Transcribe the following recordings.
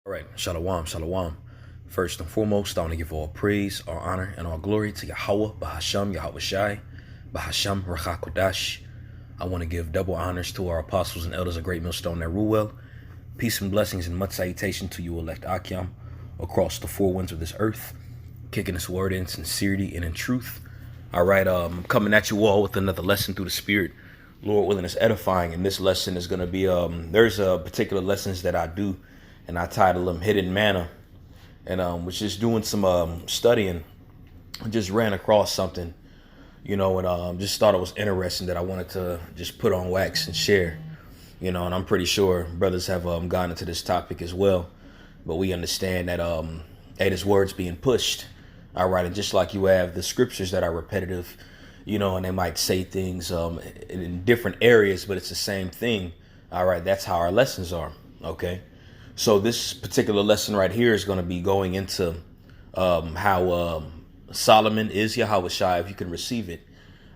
All right, shalom, shalom. First and foremost, I want to give all praise, all honor, and all glory to Yahweh, Bahasham, Yahweh Shai, Bahasham, Rachakodash. I want to give double honors to our apostles and elders of Great Millstone that rule well. Peace and blessings and much salutation to you, elect Akyam, across the four winds of this earth, kicking this word in sincerity and in truth. All right, I'm coming at you all with another lesson through the Spirit. Lord willing, it's edifying, and this lesson is going to be, there's particular lessons that I do, and I title them Hidden Manna, and was just doing some studying, I just ran across something, and just thought it was interesting that I wanted to just put on wax and share, and I'm pretty sure brothers have gone into this topic as well, but we understand that, hey, this word's being pushed, all right, and just like you have the scriptures that are repetitive, and they might say things in different areas, but it's the same thing. All right, that's how our lessons are. Okay, so this particular lesson right here is going to be going into how Solomon is Yahweh Shai, if you can receive it.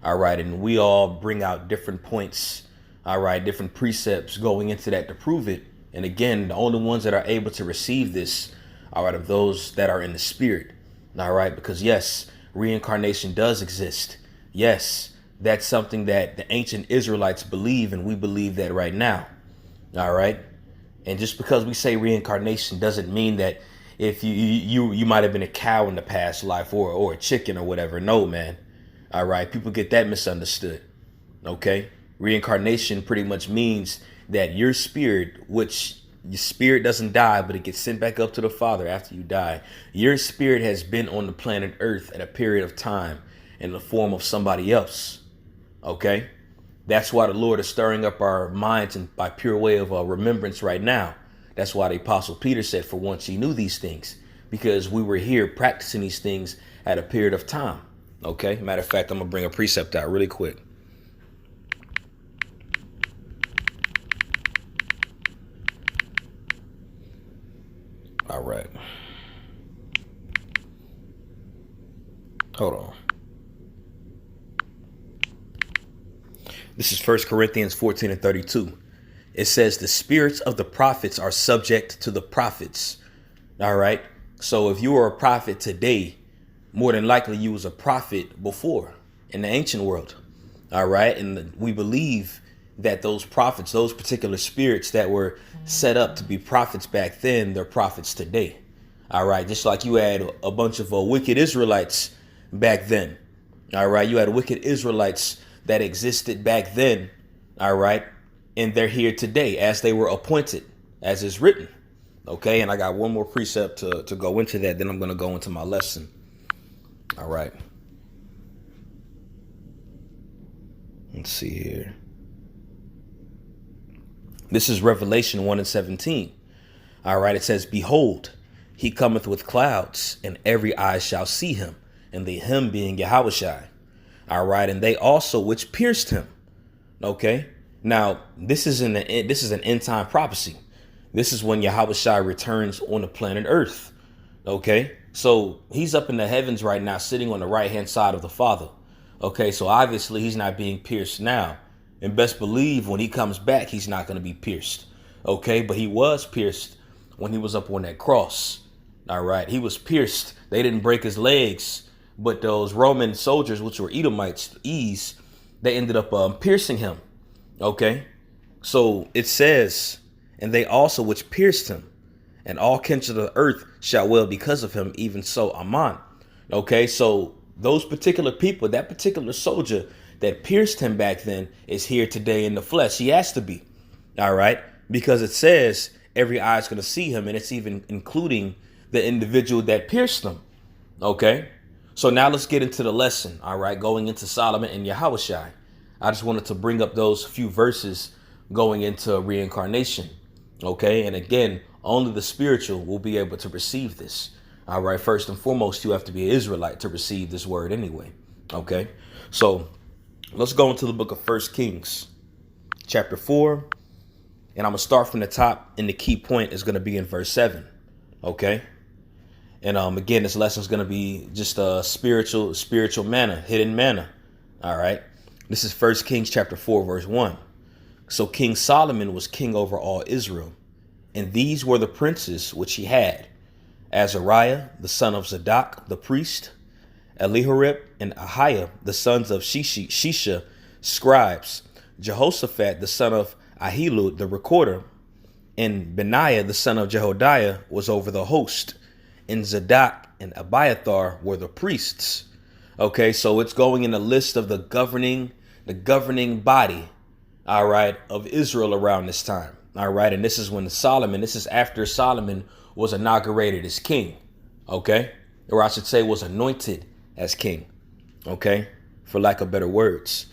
All right, and we all bring out different points. All right, different precepts going into that to prove it. And again, the only ones that are able to receive this, all right, are those that are in the spirit. All right, because yes, reincarnation does exist. Yes, that's something that the ancient Israelites believe, and we believe that right now. All right. And just because we say reincarnation doesn't mean that if you might have been a cow in the past life or a chicken or whatever. No, man. All right. People get that misunderstood. OK, reincarnation pretty much means that your spirit, which your spirit doesn't die, but it gets sent back up to the Father after you die. Your spirit has been on the planet Earth at a period of time in the form of somebody else. Okay, that's why the Lord is stirring up our minds and by pure way of remembrance right now. That's why the Apostle Peter said, for once he knew these things, because we were here practicing these things at a period of time. Okay, matter of fact, I'm gonna bring a precept out really quick. All right, hold on. This is 1 Corinthians 14 and 32. It says the spirits of the prophets are subject to the prophets. All right. So if you are a prophet today, more than likely you was a prophet before in the ancient world. All right. And we believe that those prophets, those particular spirits that were set up to be prophets back then, they're prophets today. All right. Just like you had a bunch of wicked Israelites back then. All right. You had wicked Israelites that existed back then, all right, and they're here today as they were appointed, as is written, okay? And I got one more precept to go into that, then I'm going to go into my lesson, all right? Let's see here. This is Revelation 1 and 17, all right? It says, behold, he cometh with clouds, and every eye shall see him, and the him being Yahweh Shai. All right. And they also which pierced him. OK, now this is an end time prophecy. This is when Yahweh Shai returns on the planet Earth. OK, so he's up in the heavens right now, sitting on the right hand side of the Father. OK, so obviously he's not being pierced now, and best believe when he comes back, he's not going to be pierced. OK, but he was pierced when he was up on that cross. All right. He was pierced. They didn't break his legs. But those Roman soldiers, which were Edomites, they ended up piercing him. OK, so it says, and they also which pierced him, and all kindreds of the earth shall wail because of him, even so, Amen. OK, so those particular people, that particular soldier that pierced him back then is here today in the flesh. He has to be. All right, because it says every eye is going to see him, and it's even including the individual that pierced him. OK. So now let's get into the lesson, all right, going into Solomon and Yahweh Shai. I just wanted to bring up those few verses going into reincarnation, okay? And again, only the spiritual will be able to receive this, all right? First and foremost, you have to be an Israelite to receive this word anyway, okay? So let's go into the book of 1 Kings, chapter 4, and I'm going to start from the top, and the key point is going to be in verse 7, okay? And again, this lesson is going to be just a spiritual manna, hidden manna. All right. This is 1 Kings chapter 4, verse 1. So King Solomon was king over all Israel, And these were the princes which he had: Azariah, the son of Zadok, the priest; Elihorep and Ahiah, the sons of Shisha, scribes; Jehoshaphat, the son of Ahilud, the recorder; and Benaiah, the son of Jehodiah, was over the host; and Zadok and Abiathar were the priests. Okay, so it's going in a list of the governing body, all right, of Israel around this time. All right, and this is when this is after Solomon was inaugurated as king, okay? Or I should say was anointed as king, okay? For lack of better words.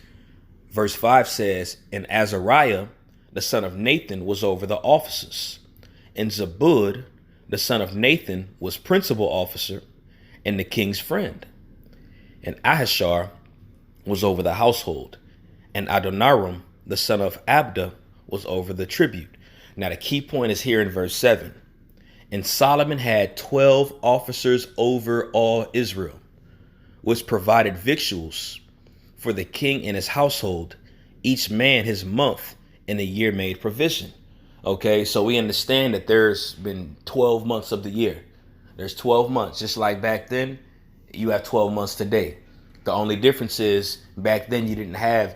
Verse 5 says, and Azariah, the son of Nathan, was over the officers. And Zabud, the son of Nathan, was principal officer and the king's friend. And Ahishar was over the household. And Adoniram, the son of Abda, was over the tribute. Now the key point is here in verse 7. And Solomon had 12 officers over all Israel, which provided victuals for the king and his household, each man his month in the year made provision. Okay, so we understand that there's been 12 months of the year. There's 12 months, just like back then, you have 12 months today. The only difference is back then you didn't have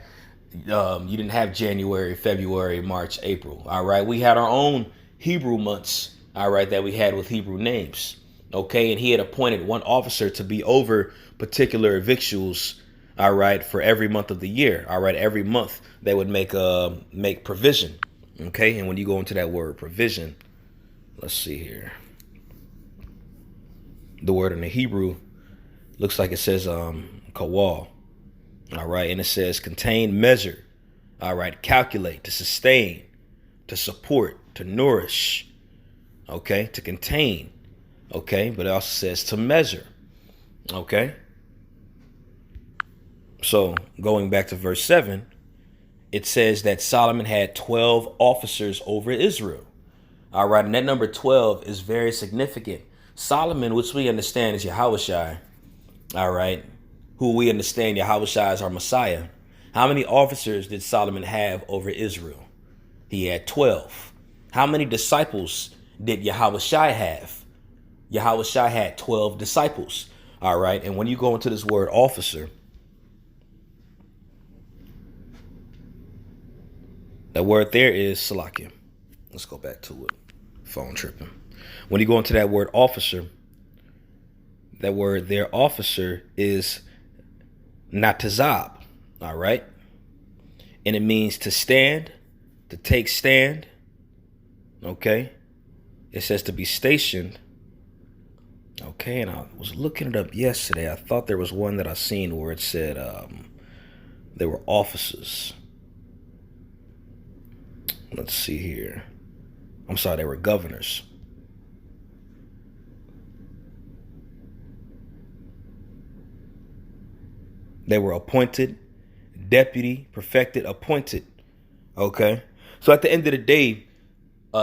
January, February, March, April. All right, we had our own Hebrew months, all right, that we had with Hebrew names. Okay, and he had appointed one officer to be over particular victuals, all right, for every month of the year. All right, every month they would make provision. Okay, and when you go into that word provision, let's see here. The word in the Hebrew looks like it says kawal. All right, and it says contain, measure. All right, calculate, to sustain, to support, to nourish. Okay, to contain. Okay, but it also says to measure. Okay. So going back to verse 7, it says that Solomon had 12 officers over Israel. All right, and that number 12 is very significant. Solomon, which we understand is Yahushua, all right, who we understand Yahushua is our Messiah. How many officers did Solomon have over Israel? He had 12. How many disciples did Yahushua have? Yahushua had 12 disciples. All right, and when you go into this word officer, that word there is Salakia. Let's go back to it. Phone tripping. When you go into that word officer, that word there, officer, is natazab. All right. And it means to stand, to take stand. Okay. It says to be stationed. Okay. And I was looking it up yesterday. I thought there was one that I seen where it said they were officers. Let's see here. I'm sorry, they were governors. They were appointed, deputy, perfected, appointed. Okay. So at the end of the day,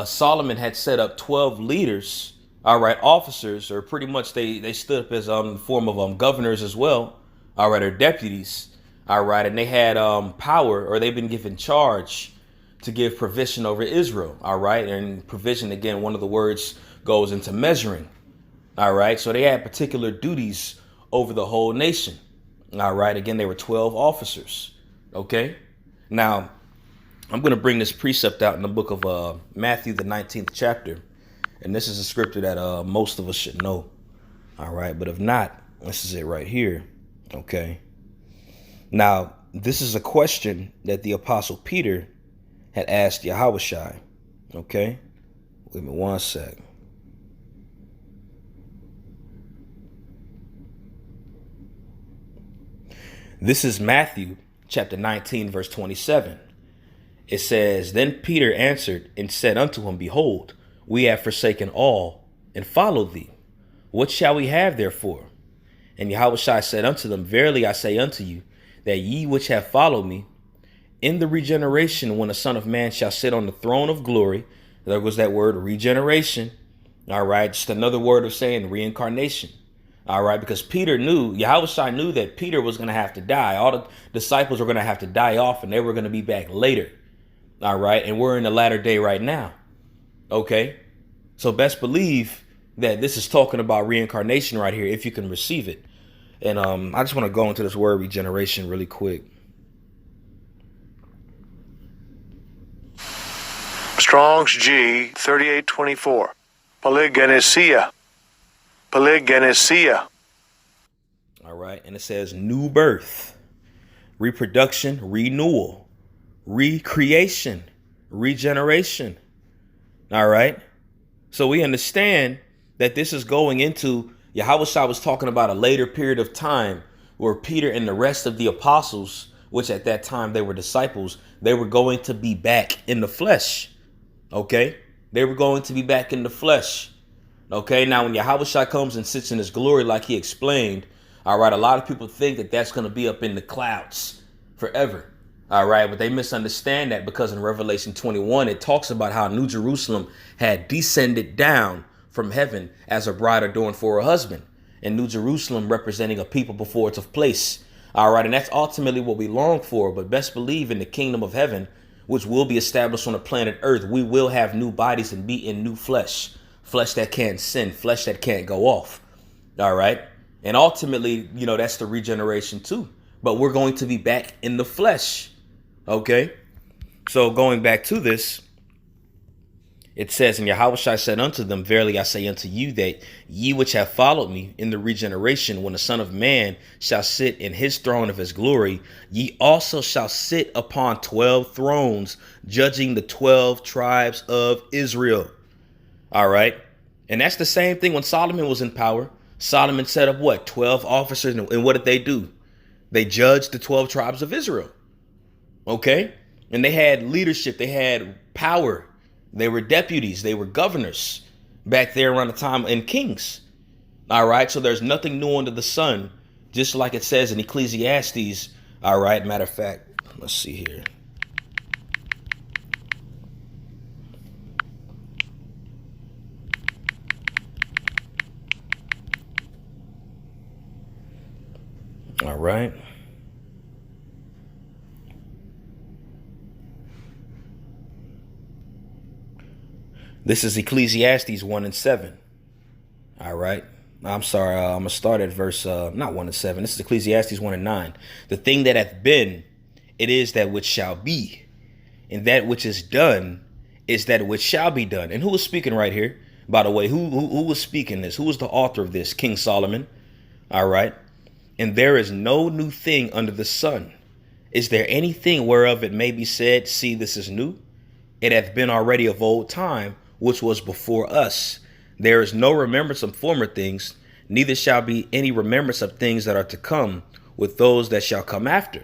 Solomon had set up 12 leaders, all right, officers, or pretty much they stood up as the form of governors as well, all right, or deputies, all right, and they had power, or they've been given charge to give provision over Israel. All right. And provision, again, one of the words goes into measuring. All right. So they had particular duties over the whole nation. All right. Again, they were 12 officers. OK, now I'm going to bring this precept out in the book of Matthew, the 19th chapter. And this is a scripture that most of us should know. All right. But if not, this is it right here. OK, now this is a question that the Apostle Peter had asked Yahushua. Okay, wait a minute, one sec. This is Matthew chapter 19, verse 27. It says, then Peter answered and said unto him, behold, we have forsaken all and followed thee. What shall we have therefore? And Yahushua said unto them, verily I say unto you, that ye which have followed me, in the regeneration, when the Son of Man shall sit on the throne of glory, there was that word regeneration. All right. Just another word of saying reincarnation. All right. Because Peter knew, Yahushua knew that Peter was going to have to die. All the disciples were going to have to die off and they were going to be back later. All right. And we're in the latter day right now. Okay. So best believe that this is talking about reincarnation right here, if you can receive it. And I just want to go into this word regeneration really quick. Strong's G 3824. Polygenesia. Polygenesia. All right. And it says new birth, reproduction, renewal, recreation, regeneration. All right. So we understand that this is going into, Yahushua was talking about a later period of time where Peter and the rest of the apostles, which at that time they were disciples, they were going to be back in the flesh. Okay. They were going to be back in the flesh. Okay. Now, when Yahushua comes and sits in his glory, like he explained, all right, a lot of people think that that's going to be up in the clouds forever. All right. But they misunderstand that, because in Revelation 21, it talks about how New Jerusalem had descended down from heaven as a bride adorned for her husband, and New Jerusalem representing a people before it's of place. All right. And that's ultimately what we long for. But best believe in the kingdom of heaven, which will be established on the planet Earth, we will have new bodies and be in new flesh, flesh that can't sin, flesh that can't go off. All right. And ultimately, that's the regeneration too. But we're going to be back in the flesh. OK, so going back to this, it says, and Yahushua said unto them, verily I say unto you that ye which have followed me in the regeneration, when the Son of Man shall sit in his throne of his glory, ye also shall sit upon 12 thrones, judging the 12 tribes of Israel. All right. And that's the same thing when Solomon was in power. Solomon set up what? 12 officers. And what did they do? They judged the 12 tribes of Israel. OK, and they had leadership. They had power. They were deputies. They were governors back there around the time in Kings. All right. So there's nothing new under the sun, just like it says in Ecclesiastes. All right. Matter of fact, let's see here. All right. This is Ecclesiastes 1:7. All right. I'm sorry. I'm going to start at verse not 1:7. This is Ecclesiastes 1:9. The thing that hath been, it is that which shall be. And that which is done is that which shall be done. And who is speaking right here? By the way, who was speaking this? Who was the author of this? King Solomon. All right. And there is no new thing under the sun. Is there anything whereof it may be said, see, this is new? It hath been already of old time, which was before us. There is no remembrance of former things, neither shall be any remembrance of things that are to come with those that shall come after.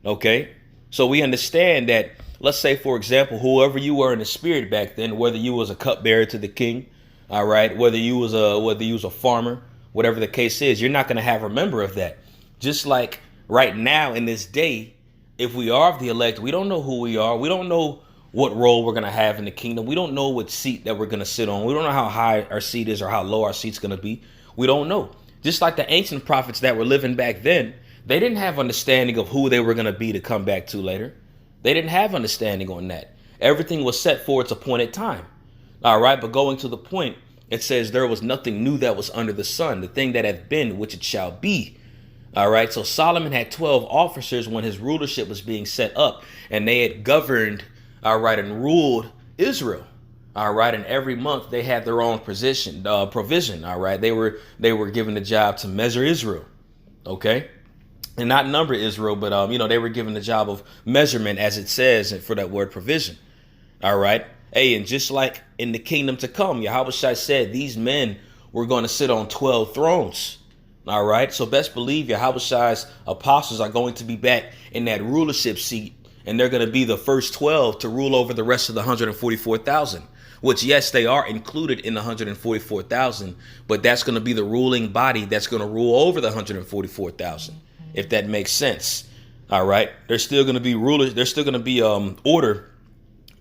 Okay, so we understand that, let's say, for example, whoever you were in the spirit back then, whether you was a cupbearer to the king, all right, whether you was a farmer, whatever the case is, you're not going to have remember of that. Just like right now in this day, if we are of the elect, we don't know who we are. We don't know what role we're going to have in the kingdom. We don't know what seat that we're going to sit on. We don't know how high our seat is or how low our seat's going to be. We don't know. Just like the ancient prophets that were living back then, they didn't have understanding of who they were going to be to come back to later. They didn't have understanding on that. Everything was set for its appointed time. All right. But going to the point, it says there was nothing new that was under the sun, the thing that hath been, which it shall be. All right. So Solomon had 12 officers when his rulership was being set up, and they had governed, all right, and ruled Israel. All right. And every month they had their own provision. All right. They were given the job to measure Israel. OK, and not number Israel, but, they were given the job of measurement, as it says for that word provision. All right. Hey, and just like in the kingdom to come, Yahushua said these men were going to sit on 12 thrones. All right. So best believe Yahushua's apostles are going to be back in that rulership seat. And they're going to be the first 12 to rule over the rest of the 144,000, which, yes, they are included in the 144,000. But that's going to be the ruling body that's going to rule over the 144,000, if that makes sense. All right. There's still going to be rulers. There's still going to be order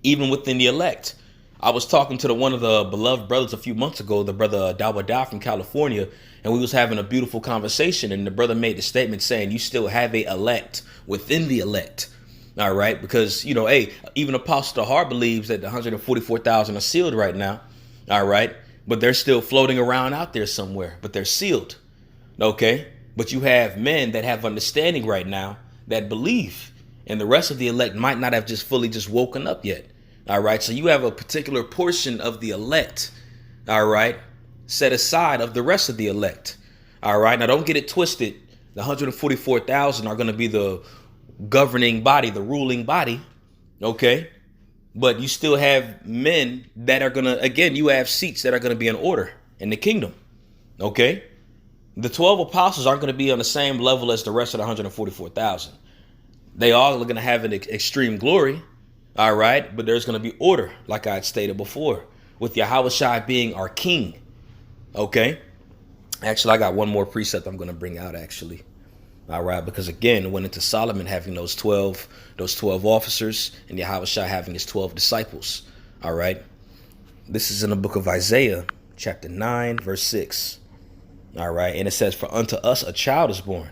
even within the elect. I was talking to one of the beloved brothers a few months ago, the brother Dawada from California, and we was having a beautiful conversation. And the brother made the statement saying you still have a elect within the elect. All right, because hey, even Apostle Tahar believes that the 144,000 are sealed right now. All right, but they're still floating around out there somewhere, but they're sealed. Okay, but you have men that have understanding right now that believe, and the rest of the elect might not have just fully just woken up yet. All right, so you have a particular portion of the elect, all right, set aside of the rest of the elect. All right, now don't get it twisted. The 144,000 are going to be the governing body, the ruling body. Okay, but you still have men that are going to, again, you have seats that are going to be in order in the kingdom. Okay, the 12 apostles aren't going to be on the same level as the rest of the 144,000. They all are going to have an extreme glory. All right, but there's going to be order, like I had stated before, with Yahushua being our king. Okay, actually, I got one more precept I'm going to bring out, actually. All right, because again, it went into Solomon having those 12 officers, and Yahushua having his 12 disciples. All right, this is in the book of Isaiah, chapter 9, verse 6. All right, and it says, "For unto us a child is born,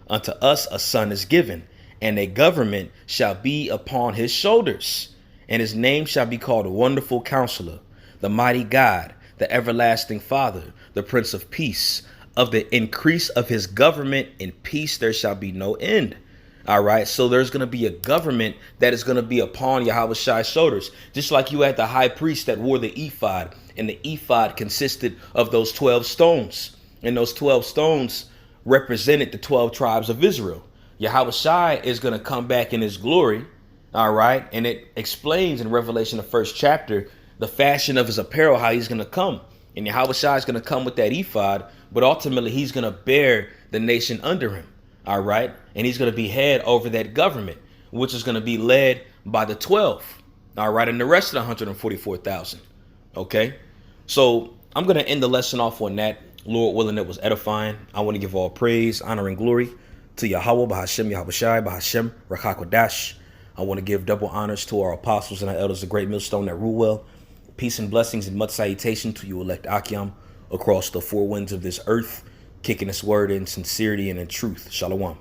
unto us a son is given, and a government shall be upon his shoulders, and his name shall be called a Wonderful Counselor, the Mighty God, the Everlasting Father, the Prince of Peace. Of the increase of his government and peace there shall be no end." All right, so there's going to be a government that is going to be upon Yahweh's shoulders, just like you had the high priest that wore the ephod, and the ephod consisted of those 12 stones, and those 12 stones represented the 12 tribes of Israel. Yahweh is going to come back in his glory. All right, and it explains in Revelation, the first chapter, the fashion of his apparel, how he's going to come. And Yahweh is going to come with that ephod, but ultimately he's going to bear the nation under him. All right, and he's going to be head over that government, which is going to be led by the 12. All right, and the rest of the 144,000. Okay, so I'm going to end the lesson off on that. Lord willing, it was edifying. I want to give all praise, honor, and glory to Yahweh, Bahashem, Yahushai, Bahashem, Rakakwadash. I want to give double honors to our apostles and our elders, the great millstone that rule well. Peace and blessings and much salutation to you, elect Akyam, across the four winds of this earth, kicking this word in sincerity and in truth. Shalom.